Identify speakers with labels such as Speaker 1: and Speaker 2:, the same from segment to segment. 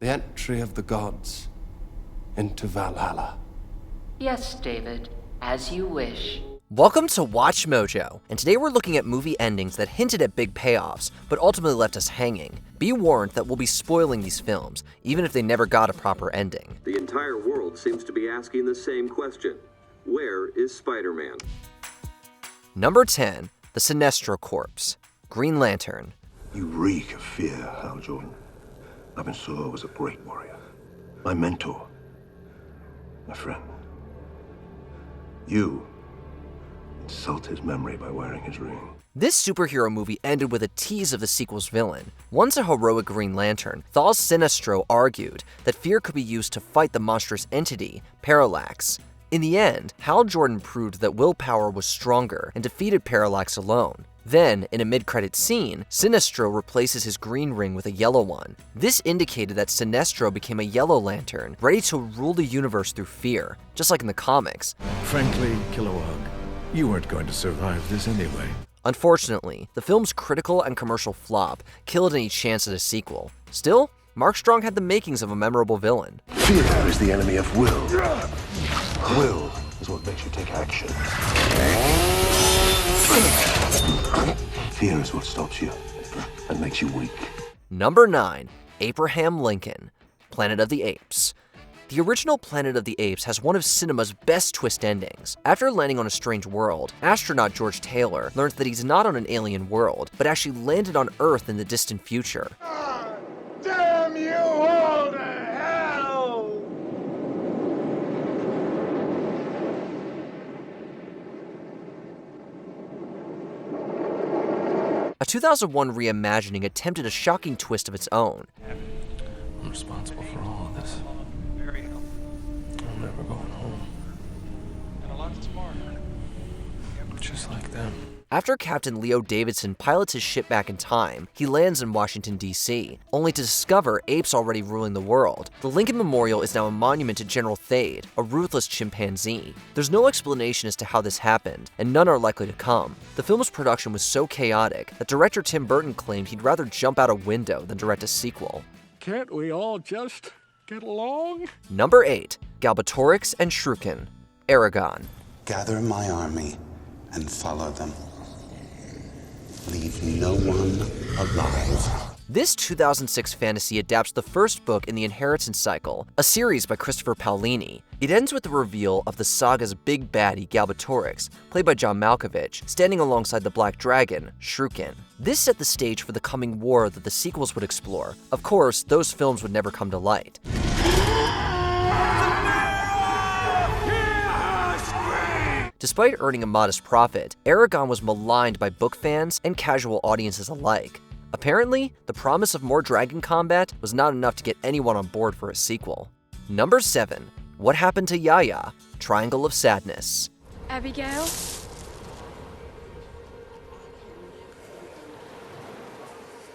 Speaker 1: The entry of the gods into Valhalla.
Speaker 2: Yes, David, as you wish.
Speaker 3: Welcome to Watch Mojo, and today we're looking at movie endings that hinted at big payoffs, but ultimately left us hanging. Be warned that we'll be spoiling these films, even if they never got a proper ending.
Speaker 4: The entire world seems to be asking the same question. Where is Spider-Man?
Speaker 3: Number 10, The Sinestro Corpse, Green Lantern.
Speaker 5: You reek of fear, Hal Jordan. I've Solo was a great warrior. My mentor. My friend. You insult his memory by wearing his ring.
Speaker 3: This superhero movie ended with a tease of the sequel's villain. Once a heroic Green Lantern, Thal's Sinestro argued that fear could be used to fight the monstrous entity, Parallax. In the end, Hal Jordan proved that willpower was stronger and defeated Parallax alone. Then, in a mid-credit scene, Sinestro replaces his green ring with a yellow one. This indicated that Sinestro became a Yellow Lantern, ready to rule the universe through fear, just like in the comics.
Speaker 6: Frankly, Kilowog, you weren't going to survive this anyway.
Speaker 3: Unfortunately, the film's critical and commercial flop killed any chance at a sequel. Still, Mark Strong had the makings of a memorable villain.
Speaker 5: Fear is the enemy of will. Will is what makes you take action. Fear is what stops you and makes you weak.
Speaker 3: Number 9, Abraham Lincoln, Planet of the Apes. The original Planet of the Apes has one of cinema's best twist endings. After landing on a strange world, astronaut George Taylor learns that he's not on an alien world, but actually landed on Earth in the distant future.
Speaker 7: Damn you all to hell!
Speaker 3: A 2001 reimagining attempted a shocking twist of its own.
Speaker 6: I'm responsible for all of this. I'm never going home.
Speaker 7: And a lot tomorrow.
Speaker 6: Just like them.
Speaker 3: After Captain Leo Davidson pilots his ship back in time, he lands in Washington, D.C., only to discover apes already ruling the world. The Lincoln Memorial is now a monument to General Thade, a ruthless chimpanzee. There's no explanation as to how this happened, and none are likely to come. The film's production was so chaotic that director Tim Burton claimed he'd rather jump out a window than direct a sequel.
Speaker 6: Can't we all just get along?
Speaker 3: Number 8, Galbatorix and Shuriken, Eragon.
Speaker 8: Gather my army and follow them. Leave no one alive.
Speaker 3: This 2006 fantasy adapts the first book in the Inheritance Cycle, a series by Christopher Paolini. It ends with the reveal of the saga's big baddie, Galbatorix, played by John Malkovich, standing alongside the Black Dragon, Shuriken. This set the stage for the coming war that the sequels would explore. Of course, those films would never come to light. Despite earning a modest profit, Eragon was maligned by book fans and casual audiences alike. Apparently, the promise of more dragon combat was not enough to get anyone on board for a sequel. Number 7, What Happened to Yaya? Triangle of Sadness.
Speaker 9: Abigail?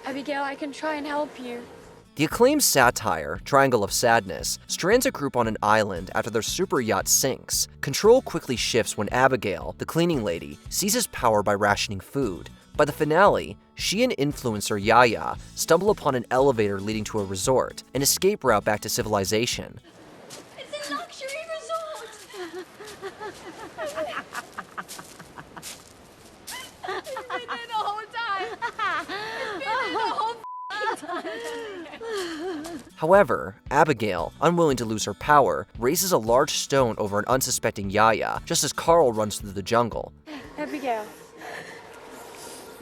Speaker 9: Abigail, I can try and help you.
Speaker 3: The acclaimed satire, Triangle of Sadness, strands a group on an island after their super yacht sinks. Control quickly shifts when Abigail, the cleaning lady, seizes power by rationing food. By the finale, she and influencer Yaya stumble upon an elevator leading to a resort, an escape route back to civilization.
Speaker 9: It's a luxury resort! You've been there the whole time! You've been there the whole time!
Speaker 3: However, Abigail, unwilling to lose her power, raises a large stone over an unsuspecting Yaya, just as Carl runs through the jungle.
Speaker 9: Abigail,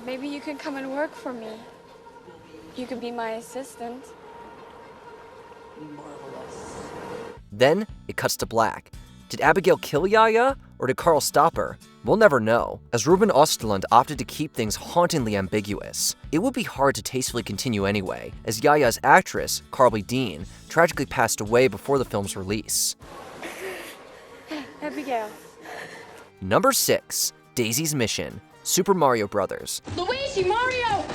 Speaker 9: maybe you can come and work for me. You could be my assistant.
Speaker 3: Then, it cuts to black. Did Abigail kill Yaya, or did Carl stop her? We'll never know, as Ruben Östlund opted to keep things hauntingly ambiguous. It would be hard to tastefully continue anyway, as Yaya's actress, Carly Dean, tragically passed away before the film's release.
Speaker 9: Abigail.
Speaker 3: Number 6, Daisy's Mission, Super Mario Bros.
Speaker 9: Luigi, Mario!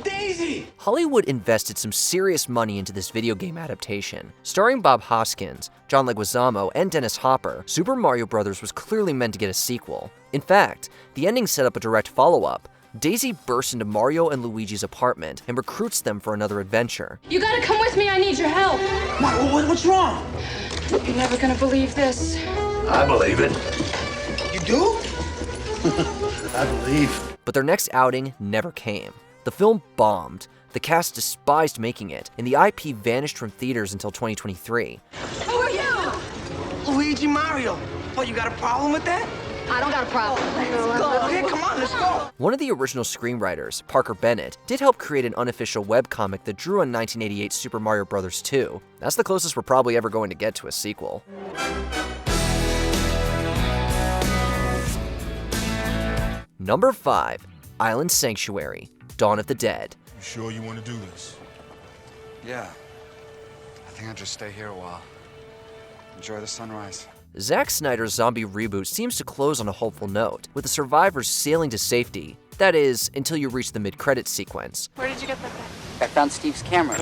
Speaker 7: Daisy!
Speaker 3: Hollywood invested some serious money into this video game adaptation. Starring Bob Hoskins, John Leguizamo, and Dennis Hopper, Super Mario Bros. Was clearly meant to get a sequel. In fact, the ending set up a direct follow-up, Daisy bursts into Mario and Luigi's apartment and recruits them for another adventure.
Speaker 9: You gotta come with me, I need your help.
Speaker 7: What's wrong?
Speaker 9: You're never gonna believe this.
Speaker 5: I believe it.
Speaker 7: You do?
Speaker 5: I believe.
Speaker 3: But their next outing never came. The film bombed, the cast despised making it, and the IP vanished from theaters until 2023.
Speaker 9: Who are you?
Speaker 7: Luigi Mario. Oh, you got a problem with that?
Speaker 9: I don't got a problem.
Speaker 7: Let's go. Okay, come on, let's go.
Speaker 3: One of the original screenwriters, Parker Bennett, did help create an unofficial webcomic that drew on 1988 Super Mario Bros. 2. That's the closest we're probably ever going to get to a sequel. Number 5. Island Sanctuary, Dawn of the Dead.
Speaker 10: You sure you want to do this?
Speaker 11: Yeah. I think I'll just stay here a while. Enjoy the sunrise.
Speaker 3: Zack Snyder's zombie reboot seems to close on a hopeful note, with the survivors sailing to safety. That is, until you reach the mid-credits sequence.
Speaker 9: Where did you get that?
Speaker 2: I found Steve's camera.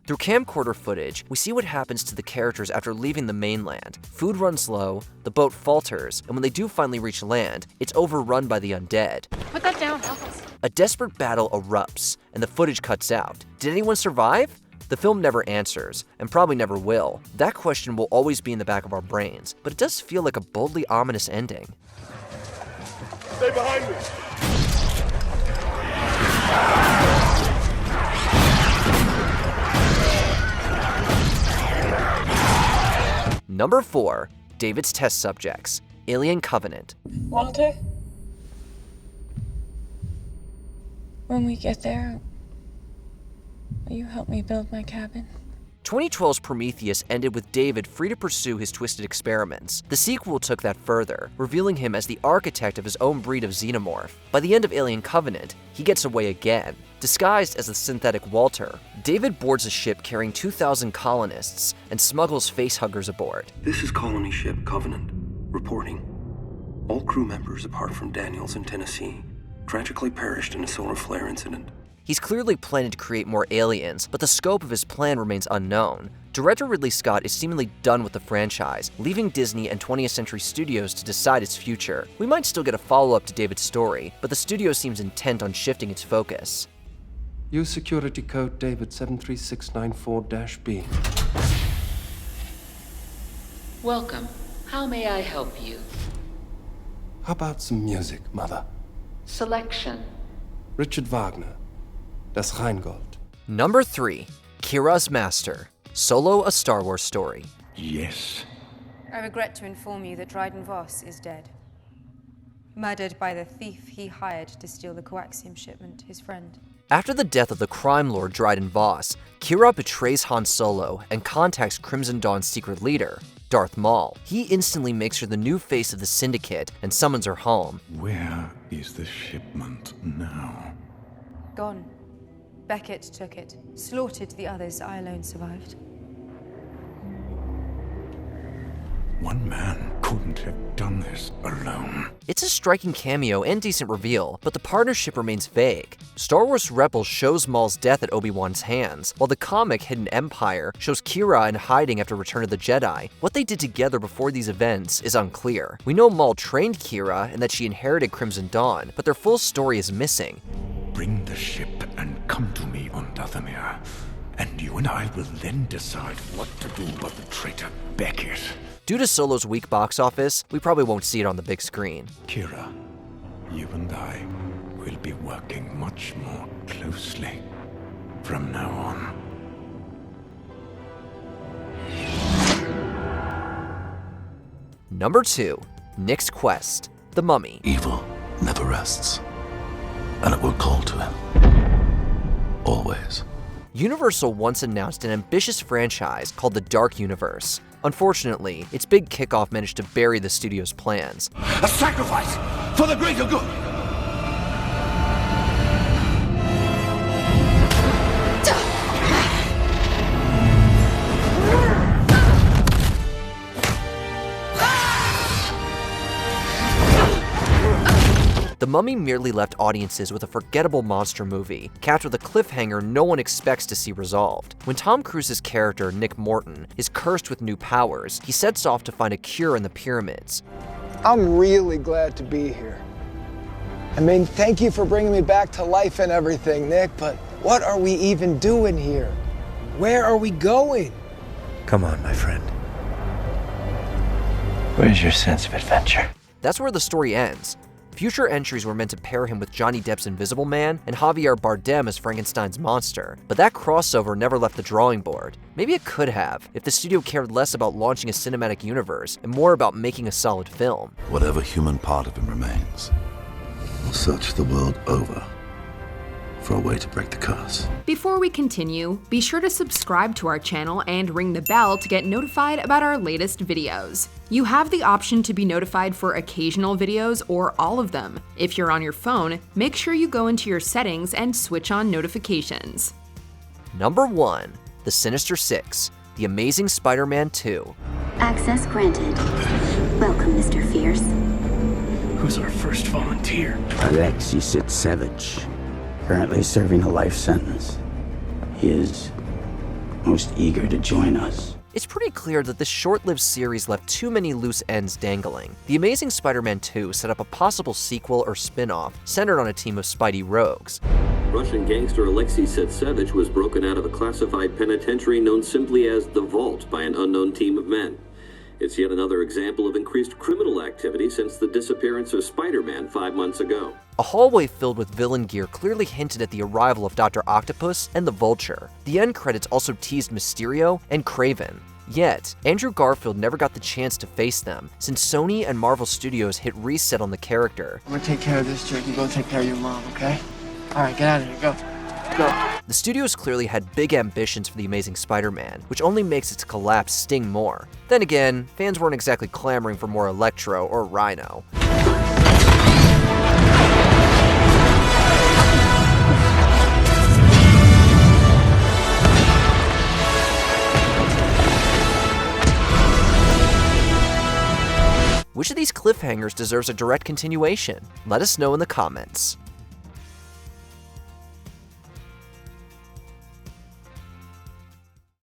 Speaker 3: Through camcorder footage, we see what happens to the characters after leaving the mainland. Food runs low, the boat falters, and when they do finally reach land, it's overrun by the undead.
Speaker 9: Put that down, help us.
Speaker 3: A desperate battle erupts, and the footage cuts out. Did anyone survive? The film never answers, and probably never will. That question will always be in the back of our brains, but it does feel like a boldly ominous ending.
Speaker 10: Stay behind me.
Speaker 3: Number 4. David's Test Subjects, Alien Covenant.
Speaker 9: Walter? When we get there, will you help me build my cabin?
Speaker 3: 2012's Prometheus ended with David free to pursue his twisted experiments. The sequel took that further, revealing him as the architect of his own breed of xenomorph. By the end of Alien Covenant, he gets away again. Disguised as the synthetic Walter, David boards a ship carrying 2,000 colonists and smuggles facehuggers aboard.
Speaker 1: This is colony ship Covenant. Reporting. All crew members apart from Daniels in Tennessee tragically perished in a solar flare incident.
Speaker 3: He's clearly planning to create more aliens, but the scope of his plan remains unknown. Director Ridley Scott is seemingly done with the franchise, leaving Disney and 20th Century Studios to decide its future. We might still get a follow-up to David's story, but the studio seems intent on shifting its focus.
Speaker 1: Use security code David 73694-B.
Speaker 2: Welcome. How may I help you?
Speaker 1: How about some music, Mother?
Speaker 2: Selection.
Speaker 1: Richard Wagner. Das Rheingold.
Speaker 3: Number 3. Kira's Master, Solo: A Star Wars Story.
Speaker 5: Yes.
Speaker 12: I regret to inform you that Dryden Voss is dead. Murdered by the thief he hired to steal the coaxium shipment, his friend.
Speaker 3: After the death of the crime lord Dryden Voss, Kira betrays Han Solo and contacts Crimson Dawn's secret leader, Darth Maul. He instantly makes her the new face of the Syndicate and summons her home.
Speaker 5: Where is the shipment now?
Speaker 12: Gone. Beckett took it, slaughtered the others. I alone survived.
Speaker 5: One man couldn't have done this alone.
Speaker 3: It's a striking cameo and decent reveal, but the partnership remains vague. Star Wars Rebels shows Maul's death at Obi-Wan's hands, while the comic Hidden Empire shows Kira in hiding after Return of the Jedi. What they did together before these events is unclear. We know Maul trained Kira and that she inherited Crimson Dawn, but their full story is missing.
Speaker 5: Bring the ship and come to me on Dathomir, and you and I will then decide what to do about the traitor Beckett.
Speaker 3: Due to Solo's weak box office, we probably won't see it on the big screen.
Speaker 5: Kira, you and I will be working much more closely from now on.
Speaker 3: Number 2. Nick's Quest, The Mummy.
Speaker 13: Evil never rests, and it will call to him. Always.
Speaker 3: Universal once announced an ambitious franchise called the Dark Universe. Unfortunately, its big kickoff managed to bury the studio's plans.
Speaker 5: A sacrifice for the greater good!
Speaker 3: The Mummy merely left audiences with a forgettable monster movie, capped with a cliffhanger no one expects to see resolved. When Tom Cruise's character, Nick Morton, is cursed with new powers, he sets off to find a cure in the pyramids.
Speaker 14: I'm really glad to be here. I mean, thank you for bringing me back to life and everything, Nick, but what are we even doing here? Where are we going?
Speaker 15: Come on, my friend. Where's your sense of adventure?
Speaker 3: That's where the story ends. Future entries were meant to pair him with Johnny Depp's Invisible Man and Javier Bardem as Frankenstein's monster, but that crossover never left the drawing board. Maybe it could have, if the studio cared less about launching a cinematic universe and more about making a solid film.
Speaker 13: Whatever human part of him remains, we'll search the world over for a way to break the curse.
Speaker 16: Before we continue, be sure to subscribe to our channel and ring the bell to get notified about our latest videos. You have the option to be notified for occasional videos or all of them. If you're on your phone, make sure you go into your settings and switch on notifications.
Speaker 3: Number 1. The Sinister Six, The Amazing Spider-Man 2.
Speaker 17: Access granted. Welcome, Mr. Fierce.
Speaker 18: Who's our first volunteer?
Speaker 19: Alexis Savage, currently serving a life sentence. He is most eager to join us.
Speaker 3: It's pretty clear that this short-lived series left too many loose ends dangling. The Amazing Spider-Man 2 set up a possible sequel or spin-off centered on a team of Spidey rogues.
Speaker 4: Russian gangster Alexei Setsevich was broken out of a classified penitentiary known simply as the Vault by an unknown team of men. It's yet another example of increased criminal activity since the disappearance of Spider-Man 5 months ago.
Speaker 3: A hallway filled with villain gear clearly hinted at the arrival of Dr. Octopus and the Vulture. The end credits also teased Mysterio and Kraven. Yet, Andrew Garfield never got the chance to face them, since Sony and Marvel Studios hit reset on the character.
Speaker 7: I'm gonna take care of this, Jake. You go take care of your mom, okay? Alright, get out of here. Go. Go.
Speaker 3: The studios clearly had big ambitions for The Amazing Spider-Man, which only makes its collapse sting more. Then again, fans weren't exactly clamoring for more Electro or Rhino. Which of these cliffhangers deserves a direct continuation? Let us know in the comments.